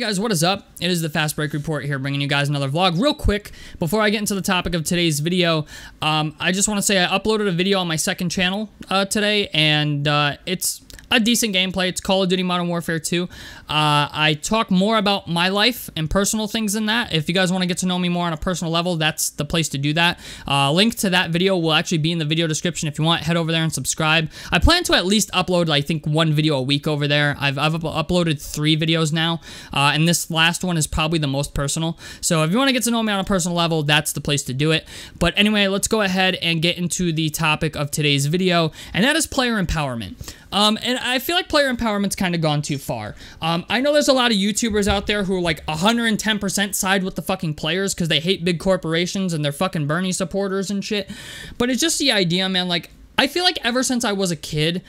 guys, what is up? It is the Fast Break Report here, bringing you guys another vlog. Real quick, before I get into the topic of today's video, I just want to say I uploaded a video on my second channel today, and it's a decent gameplay. It's Call of Duty Modern Warfare 2. I talk more about my life and personal things than that. If you guys want to get to know me more on a personal level, that's the place to do that. Link to that video will actually be in the video description. If you want, head over there and subscribe. I plan to at least upload, I think, one video a week over there. I've uploaded 3 videos now, and this last one is probably the most personal. So if you want to get to know me on a personal level, that's the place to do it. But anyway, let's go ahead and get into the topic of today's video, and that is player empowerment. And I feel like player empowerment's kind of gone too far. I know there's a lot of YouTubers out there who are like 110% side with the fucking players because they hate big corporations and they're fucking Bernie supporters and shit. But it's just the idea, man. Like, I feel like ever since I was a kid,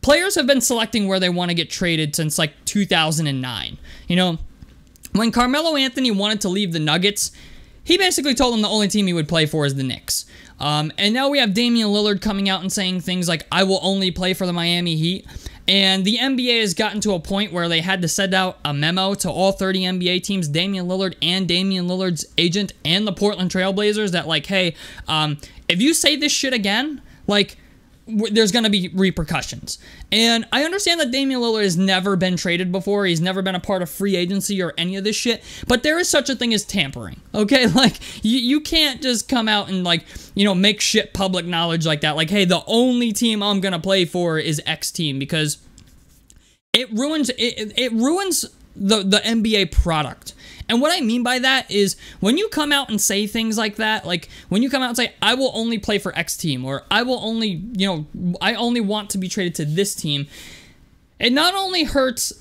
players have been selecting where they want to get traded since like 2009. You know, when Carmelo Anthony wanted to leave the Nuggets, he basically told them the only team he would play for is the Knicks. And now we have Damian Lillard coming out and saying things like, I will only play for the Miami Heat. And the NBA has gotten to a point where they had to send out a memo to all 30 NBA teams, Damian Lillard and Damian Lillard's agent and the Portland Trailblazers, that like, hey, if you say this shit again, like, there's going to be repercussions. And I understand that Damian Lillard has never been traded before. He's never been a part of free agency or any of this shit. But there is such a thing as tampering, okay? Like, you can't just come out and, like, you know, make shit public knowledge like that. Like, hey, the only team I'm going to play for is X team, because it ruins, it ruins the NBA product. And what I mean by that is when you come out and say things like that, like when you come out and say, I will only play for X team, or I will only, you know, I only want to be traded to this team, it not only hurts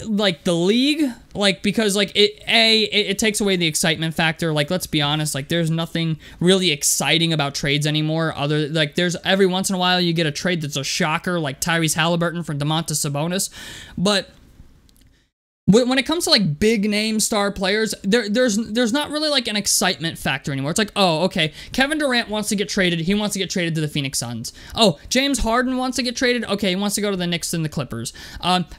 like the league, like, because like it takes away the excitement factor. Like, let's be honest, like there's nothing really exciting about trades anymore. Other, like, there's every once in a while you get a trade that's a shocker, like Tyrese Halliburton for Domantas Sabonis, but when it comes to like big name star players, there's not really like an excitement factor anymore. It's like, oh, okay, Kevin Durant wants to get traded. He wants to get traded to the Phoenix Suns. Oh, James Harden wants to get traded. Okay, he wants to go to the Knicks and the Clippers.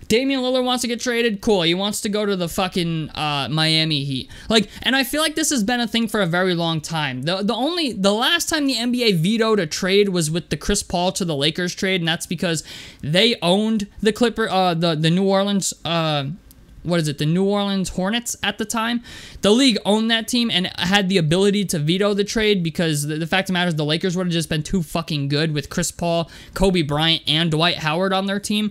Damian Lillard wants to get traded. Cool, he wants to go to the fucking Miami Heat. Like, and I feel like this has been a thing for a very long time. The last time the NBA vetoed a trade was with the Chris Paul to the Lakers trade, and that's because they owned the the New Orleans. The New Orleans Hornets at the time. The league owned that team and had the ability to veto the trade because the fact of the matter is the Lakers would have just been too fucking good with Chris Paul, Kobe Bryant, and Dwight Howard on their team.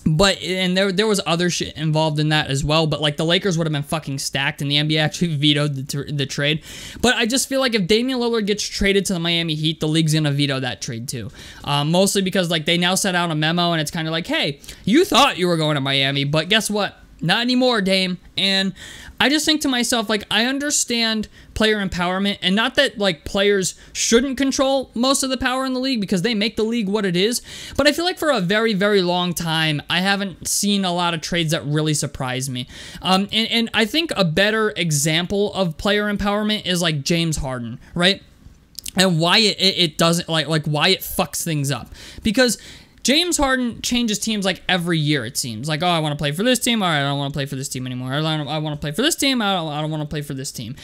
But, and there was other shit involved in that as well, but like the Lakers would have been fucking stacked and the NBA actually vetoed the trade. But I just feel like if Damian Lillard gets traded to the Miami Heat, the league's gonna veto that trade too. Mostly because like they now sent out a memo and it's kind of like, hey, you thought you were going to Miami, but guess what? Not anymore, Dame. And I just think to myself, like, I understand player empowerment, and not that, like, players shouldn't control most of the power in the league because they make the league what it is, but I feel like for a very, very long time, I haven't seen a lot of trades that really surprise me. And I think a better example of player empowerment is, like, James Harden, right? And why it doesn't, like why it fucks things up. Because James Harden changes teams like every year, it seems. Like, oh, I want to play for this team. All right, I don't want to play for this team anymore. I want to play for this team. I don't want to play for this team.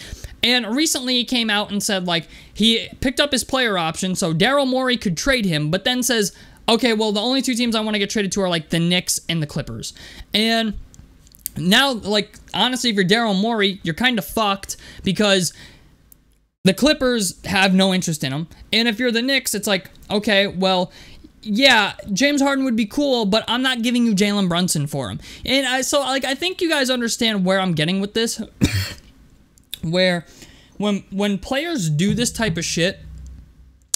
And recently he came out and said, like, he picked up his player option so Daryl Morey could trade him, but then says, okay, well, the only 2 teams I want to get traded to are, like, the Knicks and the Clippers. And now, like, honestly, if you're Daryl Morey, you're kind of fucked because the Clippers have no interest in him. And if you're the Knicks, it's like, okay, well, yeah, James Harden would be cool, but I'm not giving you Jalen Brunson for him. And I think you guys understand where I'm getting with this. Where when players do this type of shit,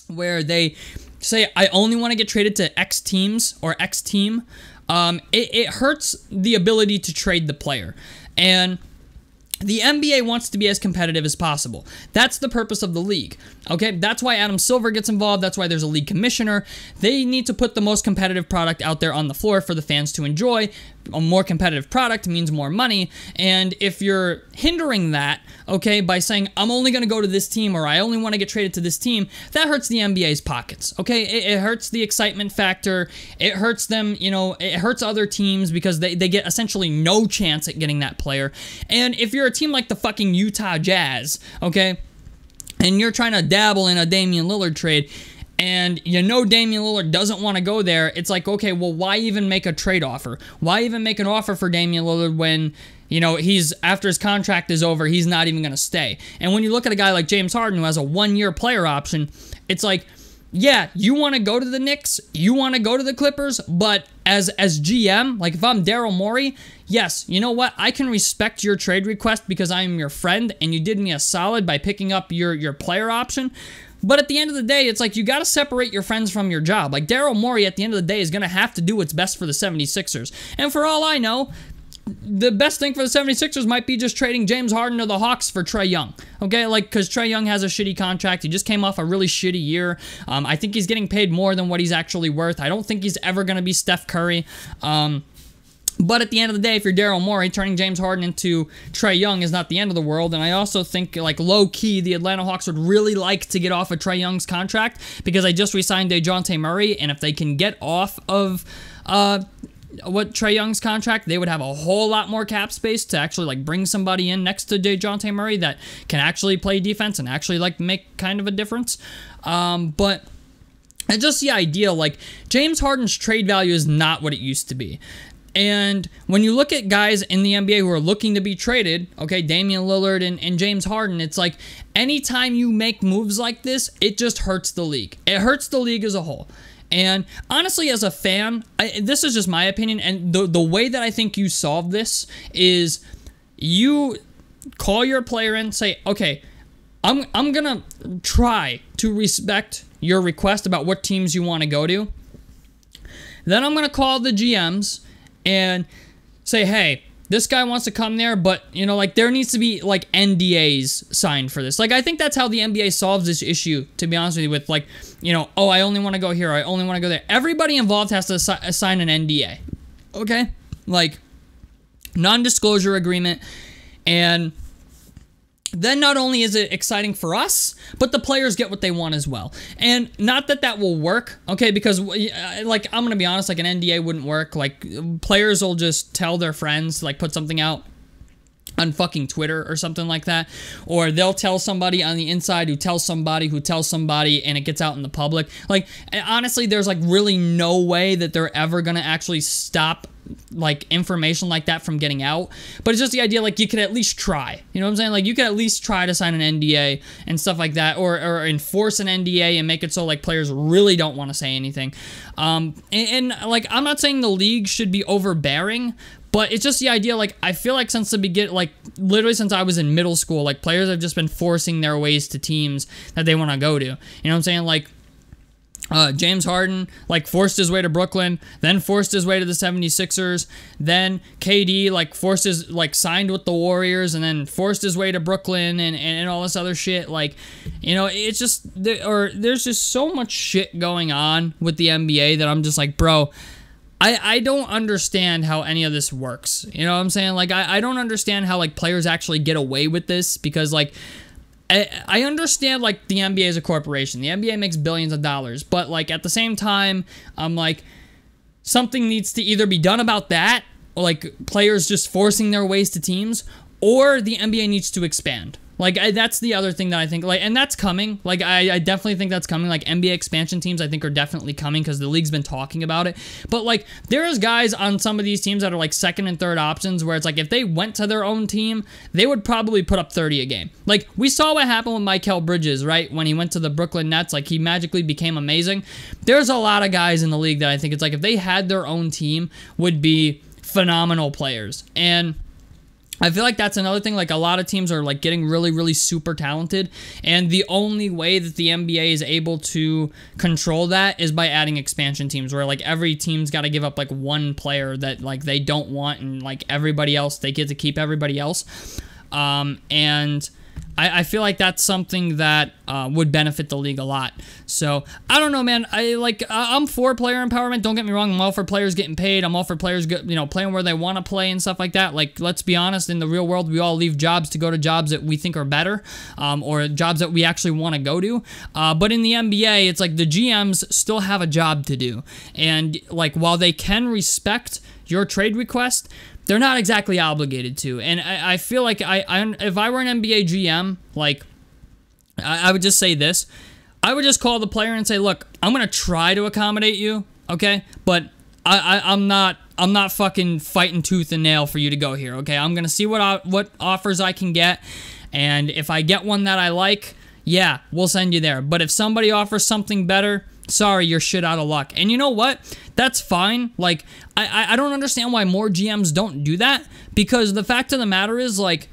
where they say, I only want to get traded to X teams or X team, it hurts the ability to trade the player. And the NBA wants to be as competitive as possible. That's the purpose of the league, okay? That's why Adam Silver gets involved. That's why there's a league commissioner. They need to put the most competitive product out there on the floor for the fans to enjoy. a more competitive product means more money. And if you're hindering that, okay, by saying, I'm only going to go to this team, or I only want to get traded to this team, that hurts the NBA's pockets, okay? It hurts the excitement factor. It hurts them, you know, it hurts other teams because they get essentially no chance at getting that player. And if you're a team like the fucking Utah Jazz, okay, and you're trying to dabble in a Damian Lillard trade, and you know Damian Lillard doesn't want to go there, it's like, okay, well, why even make a trade offer? Why even make an offer for Damian Lillard when, you know, after his contract is over, he's not even going to stay? And when you look at a guy like James Harden, who has a 1-year player option, it's like, yeah, you want to go to the Knicks, you want to go to the Clippers, but as GM, like if I'm Daryl Morey, yes, you know what? I can respect your trade request because I am your friend and you did me a solid by picking up your player option. But at the end of the day, it's like you got to separate your friends from your job. Like Daryl Morey at the end of the day is going to have to do what's best for the 76ers. And for all I know, the best thing for the 76ers might be just trading James Harden to the Hawks for Trae Young. Okay, like, because Trae Young has a shitty contract. He just came off a really shitty year. I think he's getting paid more than what he's actually worth. I don't think he's ever going to be Steph Curry. But at the end of the day, if you're Daryl Morey, turning James Harden into Trae Young is not the end of the world. And I also think, like, low-key, the Atlanta Hawks would really like to get off of Trae Young's contract because they just re-signed DeJounte Murray. And if they can get off of what Trae Young's contract, they would have a whole lot more cap space to actually, like, bring somebody in next to DeJounte Murray that can actually play defense and actually, like, make kind of a difference. But it's just the idea, like, James Harden's trade value is not what it used to be. And when you look at guys in the NBA who are looking to be traded, okay, Damian Lillard and James Harden, it's like anytime you make moves like this, it just hurts the league. It hurts the league as a whole. And honestly, as a fan, this is just my opinion, and the way that I think you solve this is you call your player in, say, okay, I'm going to try to respect your request about what teams you want to go to. Then I'm going to call the GMs and say, hey, this guy wants to come there, but, you know, like, there needs to be, like, NDAs signed for this. Like, I think that's how the NBA solves this issue, to be honest with you, with, like, you know, oh, I only want to go here, I only want to go there. Everybody involved has to sign an NDA, okay? Like, non-disclosure agreement, and then not only is it exciting for us, but the players get what they want as well. And not that that will work, okay, because, like, I'm going to be honest, like, an NDA wouldn't work. Like, players will just tell their friends, like, put something out on fucking Twitter or something like that, or they'll tell somebody on the inside who tells somebody who tells somebody, and it gets out in the public. Like, honestly, there's, like, really no way that they're ever going to actually stop, like, information like that from getting out. But it's just the idea, like, you could at least try. You know what I'm saying? Like, you could at least try to sign an NDA and stuff like that, or enforce an NDA and make it so, like, players really don't want to say anything. And like, I'm not saying the league should be overbearing, but it's just the idea, like, I feel like since the beginning, like, literally since I was in middle school, like, players have just been forcing their ways to teams that they want to go to. You know what I'm saying? Like, James Harden, like, forced his way to Brooklyn, then forced his way to the 76ers, then KD, like, signed with the Warriors, and then forced his way to Brooklyn, and all this other shit. Like, you know, it's just, there's just so much shit going on with the NBA that I'm just like, bro, I don't understand how any of this works. You know what I'm saying? Like, I don't understand how, like, players actually get away with this, because, like, I understand, like, the NBA is a corporation. The NBA makes billions of dollars. But, like, at the same time, I'm like, something needs to either be done about that, or, like, players just forcing their ways to teams, or the NBA needs to expand. Like, that's the other thing that I think, like, and that's coming. Like, I definitely think that's coming. Like, NBA expansion teams, I think, are definitely coming because the league's been talking about it. But, like, there's guys on some of these teams that are, like, second and third options where it's like, if they went to their own team, they would probably put up 30 a game. Like, we saw what happened with Mikal Bridges, right? When he went to the Brooklyn Nets, like, he magically became amazing. There's a lot of guys in the league that I think it's like, if they had their own team, would be phenomenal players. And I feel like that's another thing. Like, a lot of teams are, like, getting really, really super talented, and the only way that the NBA is able to control that is by adding expansion teams, where, like, every team's got to give up, like, one player that, like, they don't want, and, like, everybody else, they get to keep everybody else. And I feel like that's something that would benefit the league a lot. So, I don't know, man. I'm for player empowerment. Don't get me wrong. I'm all for players getting paid. I'm all for players, playing where they want to play and stuff like that. Like, let's be honest. In the real world, we all leave jobs to go to jobs that we think are better, or jobs that we actually want to go to. But in the NBA, it's like the GMs still have a job to do. And, like, while they can respect your trade request, they're not exactly obligated to. And I feel like if I were an NBA GM, like, I would just say this. I would just call the player and say, look, I'm going to try to accommodate you, okay? But I'm not fucking fighting tooth and nail for you to go here, okay? I'm going to see what offers I can get. And if I get one that I like, yeah, we'll send you there. But if somebody offers something better, sorry, you're shit out of luck. And you know what? That's fine. Like, I don't understand why more GMs don't do that, because the fact of the matter is, like,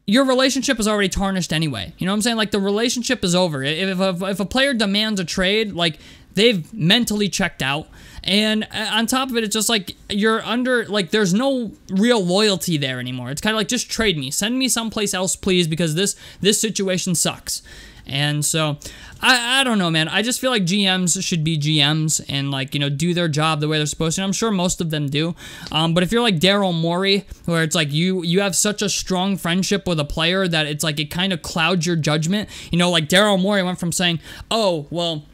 your relationship is already tarnished anyway. You know what I'm saying? Like, the relationship is over. If a player demands a trade, like, they've mentally checked out. And on top of it, it's just like you're under, like, there's no real loyalty there anymore. It's kind of like, just trade me. Send me someplace else, please, because this situation sucks. And so, I don't know, man. I just feel like GMs should be GMs and, like, do their job the way they're supposed to. And I'm sure most of them do. But if you're like Daryl Morey, where it's like you have such a strong friendship with a player that it's like it kind of clouds your judgment. Like Daryl Morey went from saying, oh, well,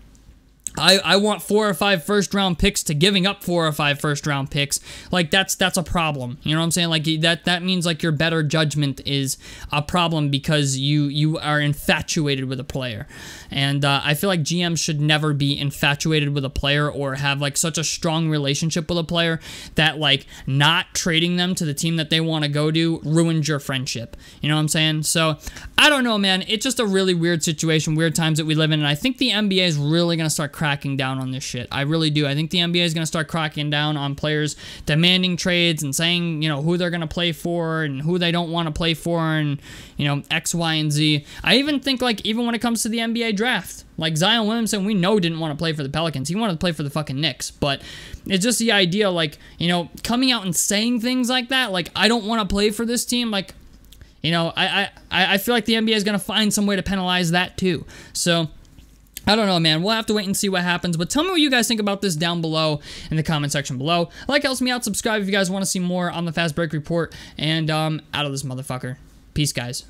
I want 4 or 5 first-round picks to giving up 4 or 5 first-round picks. Like, that's a problem. You know what I'm saying? Like, that means, like, your better judgment is a problem because you are infatuated with a player. And I feel like GMs should never be infatuated with a player or have, like, such a strong relationship with a player that, like, not trading them to the team that they want to go to ruins your friendship. You know what I'm saying? So, I don't know, man. It's just a really weird situation, weird times that we live in, and I think the NBA is really going to start cracking down on this shit. I really do. I think the NBA is going to start cracking down on players demanding trades and saying, who they're going to play for and who they don't want to play for and, X, Y, and Z. I even think, like, even when it comes to the NBA draft, like Zion Williamson, we know didn't want to play for the Pelicans. He wanted to play for the fucking Knicks. But it's just the idea, like, coming out and saying things like that, like, I don't want to play for this team, like, I feel like the NBA is going to find some way to penalize that too. So, I don't know, man. We'll have to wait and see what happens. But tell me what you guys think about this down below in the comment section below. Like, helps me out. Subscribe if you guys want to see more on the Fast Break Report. And out of this motherfucker. Peace, guys.